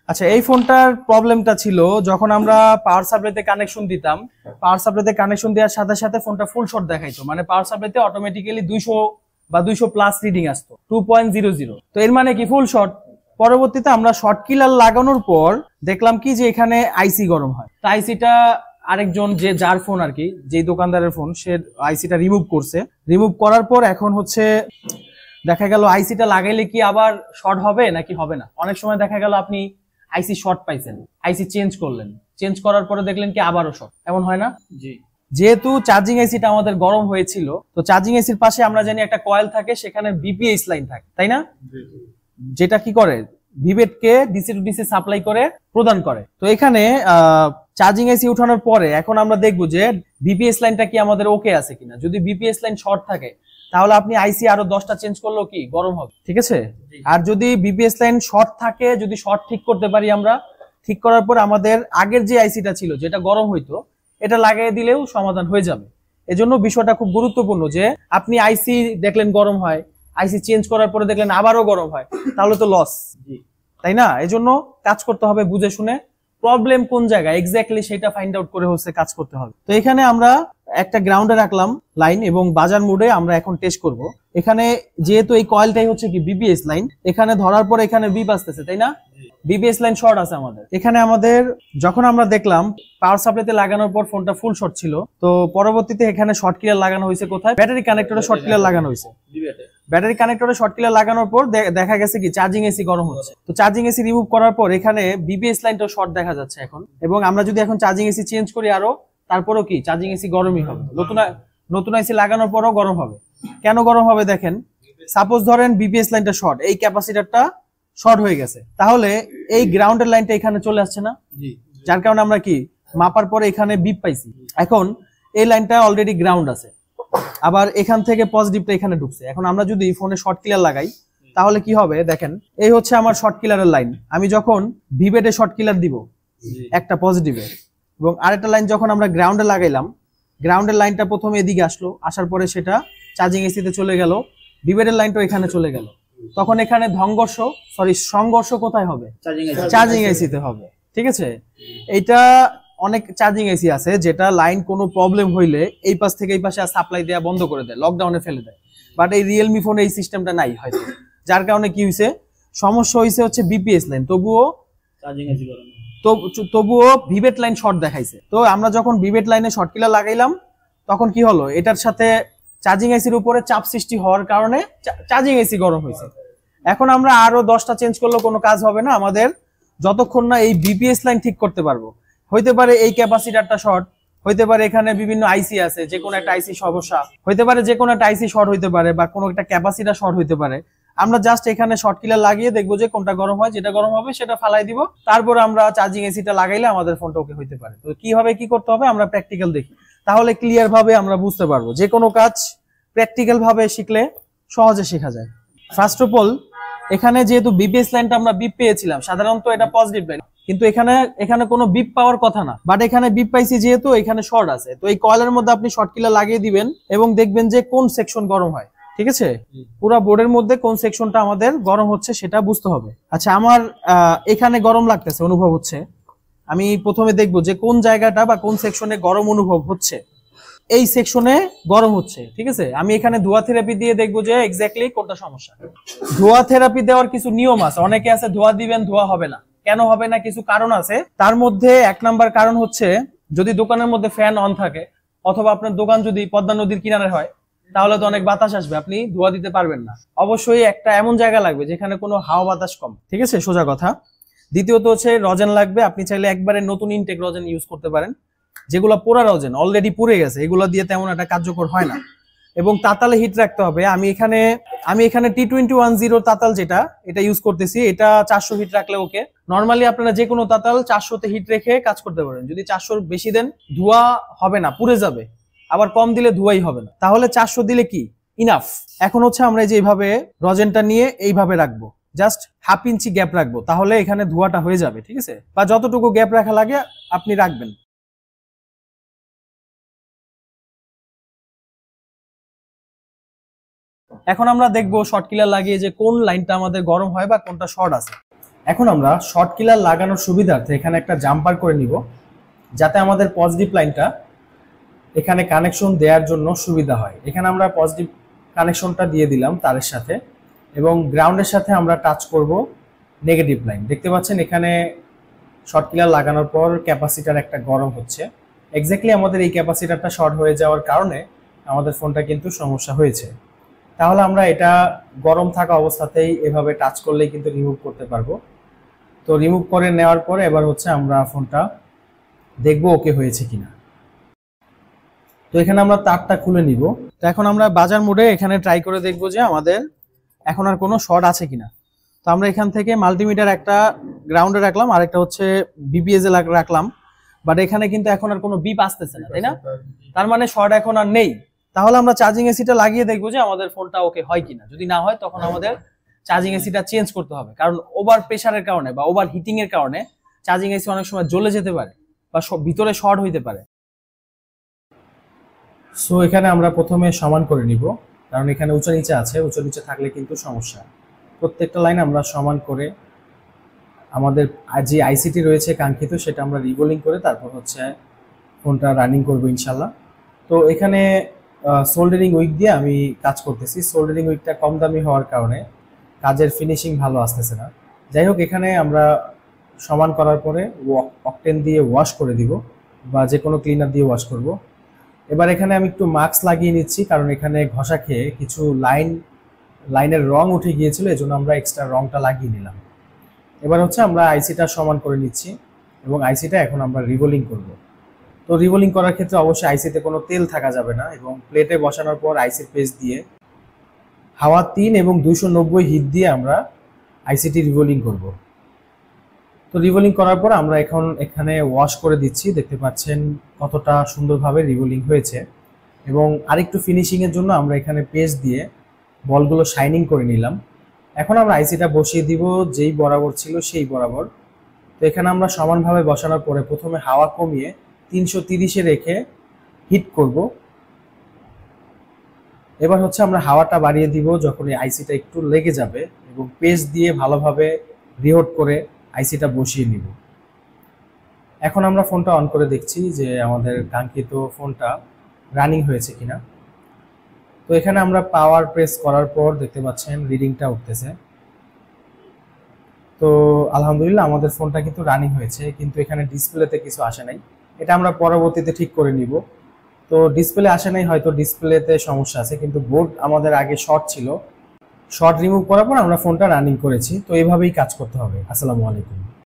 আচ্ছা, এই ফোনটার প্রবলেমটা ছিল যখন আমরা পাওয়ার সাপ্লাইতে কানেকশন দিতাম, পাওয়ার সাপ্লাইতে কানেকশন দেওয়ার সাথে সাথে ফোনটা ফুল শর্ট দেখাইতো, মানে পাওয়ার সাপ্লাইতে অটোমেটিক্যালি 200 বা 200 প্লাস রিডিং আসতো 2.00। তো এর মানে কি ফুল শর্ট। পরবর্তীতে আমরা শর্ট কিলার লাগানোর পর দেখলাম কি যে এখানে আইসি গরম হয়। তো আইসিটা আরেকজন যে যার ফোন আর কি, যেই দোকানদারের ফোন, সে আইসিটা রিমুভ করছে। রিমুভ করার পর এখন হচ্ছে দেখা গেল আইসিটা লাগাইলে কি আবার শর্ট হবে নাকি হবে না। অনেক সময় দেখা গেল আপনি আইসি শর্ট পাইছেন, আইসি চেঞ্জ করলেন, চেঞ্জ করার পরে দেখলেন কি আবারও শর্ট, এমন হয় না? জি। যেহেতু চার্জিং আইসিটা আমাদের গরম হয়েছিল, তো চার্জিং আইসির পাশে আমরা জানি একটা কয়েল থাকে, সেখানে বিপিএস লাইন থাকে, তাই না? যেটা কি করে ভিভেট কে ডিসি টু ডিসি সাপ্লাই করে প্রদান করে। তো এখানে চার্জিং আইসি উঠানোর পরে এখন আমরা দেখবো যে বিপিএস লাইনটা কি আমাদের ওকে আছে কিনা। যদি বিপিএস লাইন শর্ট থাকে তাহলে আপনি আইসি আরো 10টা চেঞ্জ করলেও কি গরম হবে, ঠিক আছে? আর যদি বিপিএস লাইন শর্ট থাকে, যদি শর্ট ঠিক করতে পারি আমরা, ঠিক করার পর আমাদের আগের যে আইসিটা ছিল যেটা গরম হইতো, এটা লাগিয়ে দিলেও সমাধান হয়ে যাবে। এজন্য বিষয়টা খুব গুরুত্বপূর্ণ যে আপনি আইসি দেখলেন গরম হয়, আইসি চেঞ্জ করার পরে দেখলেন আবারও গরম হয়, তাহলে তো লস, তাই না? এজন্য কাজ করতে হবে বুঝে শুনে, প্রবলেম কোন জায়গায় এক্স্যাক্টলি সেটা ফাইন্ড আউট করে হচ্ছে কাজ করতে হবে। তো এখানে আমরা একটা গ্রাউন্ডে রাখলাম লাইন এবং বাজার মোডে আমরা এখন টেস্ট করব। এখানে যেহেতু এই কয়েলটাই হচ্ছে কি বিপিএস লাইন, এখানে ধরার পর এখানে বিপ আসতেছে, তাই না? বিপিএস লাইন শর্ট আছে আমাদের এখানে। আমাদের যখন আমরা দেখলাম পাওয়ার সাপ্লাইতে লাগানোর পর ফোনটা ফুল শর্ট ছিল, তো পরবর্তীতে এখানে শর্ট কিলার লাগানো হয়েছে কোথায়? ব্যাটারি কানেক্টরে শর্ট কিলার লাগানো হয়েছে। ব্যাটারি কানেক্টরে শর্ট কিলার লাগানোর পর দেখা গেছে কি চার্জিং এসি গরম হচ্ছে। তো চার্জিং এসি রিমুভ করার পর এখানে বিপিএস লাইনটা শর্ট দেখা যাচ্ছে এখন। এবং আমরা যদি এখন চার্জিং এসি চেঞ্জ করি আরো, তারপরও কি চার্জিং এসি গরমই হবে, নতুন এসি লাগানোর পরও গরম হবে। কেন গরম হবে দেখেন, সাপোজ ধরেন বিপিএস লাইনটা শর্ট, এই ক্যাপাসিটরটা শর্ট হয়ে গেছে, তাহলে এই গ্রাউন্ডের লাইনটা এখানে চলে আসছে না? যার কারণে আমরা কি মাপার পরে এখানে বিপ পাইছি। এখন এই লাইনটা অলরেডি গ্রাউন্ড আছে, আবার এখান থেকে পজিটিভটা এখানে ঢুকছে। এখন আমরা যদি ফোনে শর্ট কিলার লাগাই তাহলে কি হবে দেখেন, এই হচ্ছে আমার শর্ট কিলারের লাইন। আমি যখন ভিভেটে শর্ট কিলার দিব একটা পজিটিভে, এবং আরেকটা লাইন যখন আমরা গ্রাউন্ডে লাগাইলাম, গ্রাউন্ডের লাইনটা প্রথমে এদিকে আসলো, আসার পরে সেটা চার্জিং এসিতে চলে গেল, ভিভেটের লাইনটা এখানে চলে গেল। তখন এখানে সংঘর্ষ কোথায় হবে? চার্জিং এসিতে হবে, ঠিক আছে? এইটা অনেক চার্জিং এসি আছে যেটা লাইন কোনো প্রবলেম হইলে এই পাশ থেকে এই পাশে সাপ্লাই দেওয়া বন্ধ করে দেয়, লকডাউনে ফেলে দেয়। বাট এই রিয়েলমি ফোনে এই সিস্টেমটা নাই হয়তো, যার কারণে কি হয়েছে, সমস্যা হয়েছে হচ্ছে বিপিএস লাইন, তবুও ভিভেট লাইন শর্ট দেখাইছে। তো আমরা যখন ভিভেট লাইনে শর্ট কিলার লাগাইলাম তখন কি হলো, এটার সাথে চার্জিং এসির উপরে চাপ সৃষ্টি হওয়ার কারণে চার্জিং এসি গরম হয়েছে। এখন আমরা আরো 10টা চেঞ্জ করলেও কোনো কাজ হবে না আমাদের, যতক্ষণ না এই বিপিএস লাইন ঠিক করতে পারবো। হইতে পারে এই ক্যাপাসিটারটা শর্ট, হইতে পারে এখানে বিভিন্ন আইসি আছে, যে কোনো একটা আইসি সমস্যা হইতে পারে, যে কোনো একটা আইসি শর্ট হইতে পারে, বা কোনো একটা ক্যাপাসিটার শর্ট হইতে পারে। আমরা জাস্ট এখানে শর্ট কিলার লাগিয়ে দেখবো যে কোনটা গরম হয়, যেটা গরম হবে সেটা ফালাই দিব, তারপর আমরা চার্জিং এসিটা লাগাইলে আমাদের ফোনটা ওকে হইতে পারে। তো কিভাবে কি করতে হবে আমরা প্র্যাকটিক্যাল দেখি, তাহলে ক্লিয়ার ভাবে আমরা বুঝতে পারবো। যে কোনো কাজ প্র্যাকটিক্যাল ভাবে শিখলে সহজে শেখা যায়। ফার্স্ট অফ অল এখানে যেহেতু বিপিএস লাইনটা আমরা বিপ পেয়েছিলাম, সাধারণত এটা পজিটিভ লাইন, কিন্তু এখানে কোনো বিপ পাওয়ার কথা না, বাট এখানে বিপ পাইছি যেহেতু এখানে শর্ট আছে। তো এই কয়েলের মধ্যে আপনি শর্ট কিলার লাগিয়ে দিবেন এবং দেখবেন যে কোন সেকশন গরম হয়, ঠিক আছে? পুরো বোর্ডের মধ্যে কোন সেকশনটা আমাদের গরম হচ্ছে সেটা বুঝতে হবে। আচ্ছা, আমার এখানে গরম লাগতেছে, অনুভব হচ্ছে। আমি প্রথমে দেখবো যে কোন জায়গাটা বা কোন সেকশনে গরম অনুভব হচ্ছে। এই সেকশনে গরম হচ্ছে, ঠিক আছে? আমি এখানে ধোয়া থেরাপি দিয়ে দেখবো যে এক্স্যাক্টলি কোনটা সমস্যা। ধোয়া থেরাপি দেওয়ার কিছু নিয়ম আছে, অনেকে আছে ধোয়া দিবেন ধোয়া হবে না। কেন হবে না? কিছু কারণ আছে। তার মধ্যে 1 নাম্বার কারণ হচ্ছে যদি দোকানের মধ্যে ফ্যান অন থাকে, অথবা আপনার দোকান যদি পদ্মা নদীর কিনারে হয়, তাহলে তো অনেক বাতাস আসবে, আপনি ধোয়া দিতে পারবেন না। অবশ্যই একটা এমন জায়গা লাগবে যেখানে কোনো হাওয়া বাতাস কম, ঠিক আছে? সোজা কথা। দ্বিতীয়ত হচ্ছে রজেন লাগবে। আপনি চাইলে একবারে নতুন ইনটেক রজেন ইউজ করতে পারেন, যেগুলো পোড়া রজেন অলরেডি পুড়ে গেছে, এগুলো দিয়ে তেমন একটা কার্যকর হয় না। এবং তাতালে হিট রাখতে হবে। আমি এখানে T2110 তাতাল যেটা এটা ইউজ করতেছি, এটা 400 হিট রাখলে ওকে। নরমালি আপনারা যে কোনো তাতাল 400তে হিট রেখে কাজ করতে পারেন। যদি 400 বেশি দেন ধোঁয়া হবে না, পুড়ে যাবে। আবার কম দিলে ধোঁয়াই হবে না, তাহলে 400 দিলে কি ইনাফ। এখন হচ্ছে আমরা এই যে এইভাবে রজেনটা নিয়ে এইভাবে রাখবো, জাস্ট হাফ ইঞ্চি গ্যাপ রাখবো, তাহলে এখানে ধোঁয়াটা হয়ে যাবে, ঠিক আছে? বা যতটুকু গ্যাপ রাখা লাগে আপনি রাখবেন। এখন আমরা দেখবো শর্ট কিলার লাগিয়ে যে কোন লাইনটা আমাদের গরম হয় বা কোনটা শর্ট আছে। এখন আমরা শর্ট কিলার লাগানোর সুবিধার্থে এখানে একটা জাম্পার করে নিব, যাতে আমাদের পজিটিভ লাইনটা এখানে কানেকশন দেওয়ার জন্য সুবিধা হয়। এখানে আমরা পজিটিভ কানেকশনটা দিয়ে দিলাম তারের সাথে, এবং গ্রাউন্ডের সাথে আমরা টাচ করব নেগেটিভ লাইন। দেখতে পাচ্ছেন এখানে শর্ট কিলার লাগানোর পর ক্যাপাসিটার একটা গরম হচ্ছে। এক্স্যাক্টলি আমাদের এই ক্যাপাসিটারটা শর্ট হয়ে যাওয়ার কারণে আমাদের ফোনটা কিন্তু সমস্যা হয়েছে। তাহলে আমরা এটা গরম থাকা অবস্থাতেই এভাবে টাচ করলেই কিন্তু রিমুভ করতে পারবো। তো রিমুভ করে নেওয়ার পরে এবার হচ্ছে আমরা ফোনটা দেখবো ওকে হয়েছে কিনা। তো এখানে আমরা তারটা খুলে নিব। তো এখন আমরা বাজার মোডে এখানে ট্রাই করে দেখবো যে আমাদের এখন আর কোনো শর্ট আছে কিনা। তো আমরা এখান থেকে মাল্টিমিটার একটা গ্রাউন্ডে রাখলাম, আর একটা হচ্ছে বিপিএস এ রাখলাম, বাট এখানে কিন্তু এখন আর কোনো বিপ আসতেছে না, তাই না? তার মানে শর্ট এখন আর নেই। তাহলে আমরা চার্জিং এসিটা লাগিয়ে দেখবো যে আমাদের ফোনটা ওকে হয় কিনা। যদি না হয় তখন আমাদের চার্জিং এসিটা চেঞ্জ করতে হবে, কারণ ওভার প্রেসারের কারণে বা ওভার হিটিং এর কারণে চার্জিং এসি অনেক সময় জ্বলে যেতে পারে বা ভিতরে শর্ট হইতে পারে। সো এখানে আমরা প্রথমে সমান করে নিব, কারণ এখানে উঁচু নিচে আছে, উঁচু নিচে থাকলে কিন্তু সমস্যা। প্রত্যেকটা লাইন আমরা সমান করে আমাদের যে আইসিটি রয়েছে কাঙ্ক্ষিত সেটা আমরা রিবোলিং করে তারপর হচ্ছে ফোনটা রানিং করব ইনশাল্লাহ। তো এখানে সোল্ডারিং উইক দিয়ে আমি কাজ করতেছি। সোল্ডারিং উইকটা কম দামি হওয়ার কারণে কাজের ফিনিশিং ভালো আসতেছে না। যাই হোক, এখানে আমরা সমান করার পরে অকটেন দিয়ে ওয়াশ করে দিব বা যে কোনো ক্লিনার দিয়ে ওয়াশ করব। এবার এখানে আমি একটু মাস্ক লাগিয়ে নিচ্ছি, কারণ এখানে ঘষা খেয়ে কিছু লাইনের রং উঠে গিয়েছিল, এজন্য আমরা এক্সট্রা রংটা লাগিয়ে নিলাম। এবার হচ্ছে আমরা আইসিটা সমান করে নিচ্ছি এবং আইসিটা এখন আমরা রিবোলিং করব। তো রিবোলিং করার ক্ষেত্রে অবশ্যই আইসিতে কোনো তেল থাকা যাবে না, এবং প্লেটে বসানোর পর আইসির পেজ দিয়ে হাওয়া 3 এবং 290 হিট দিয়ে আমরা আইসিটি রিবোলিং করব। তো রিবোলিং করার পর আমরা এখন এখানে ওয়াশ করে দিচ্ছি। দেখতে পাচ্ছেন কতটা সুন্দরভাবে রিবোলিং হয়েছে, এবং আরেকটু ফিনিশিংয়ের জন্য আমরা এখানে পেজ দিয়ে বলগুলো শাইনিং করে নিলাম। এখন আমরা আইসিটা বসিয়ে দিব যেই বরাবর ছিল সেই বরাবর। তো এখানে আমরা সমানভাবে বসানোর পরে প্রথমে হাওয়া কমিয়ে 330-এ রেখে হিট করব। এবার হচ্ছে আমরা হাওয়াটা বাড়িয়ে দিব যখন এই আইসিটা একটু লেগে যাবে, এবং পেজ দিয়ে ভালোভাবে রিহোট করে আইসিটা বসিয়ে নিব। এখন আমরা ফোনটা অন করে দেখছি যে আমাদের কাঙ্ক্ষিত ফোনটা রানিং হয়েছে কিনা। তো এখানে আমরা পাওয়ার প্রেস করার পর দেখতে পাচ্ছেন রিডিংটা উঠতেছে। তো আলহামদুলিল্লাহ আমাদের ফোনটা কিন্তু রানিং হয়েছে, কিন্তু এখানে ডিসপ্লেতে কিছু আসে নাই। এটা আমরা পরবর্তীতে ঠিক করে নিব। তো ডিসপ্লে আসে নাই, হয়তো ডিসপ্লেতে সমস্যা আছে, কিন্তু বোর্ড আমাদের আগে শর্ট ছিল। শর্ট রিমুভ করার পর আমরা ফোনটা রানিং করেছি। তো এইভাবেই কাজ করতে হবে। আসসালামু আলাইকুম।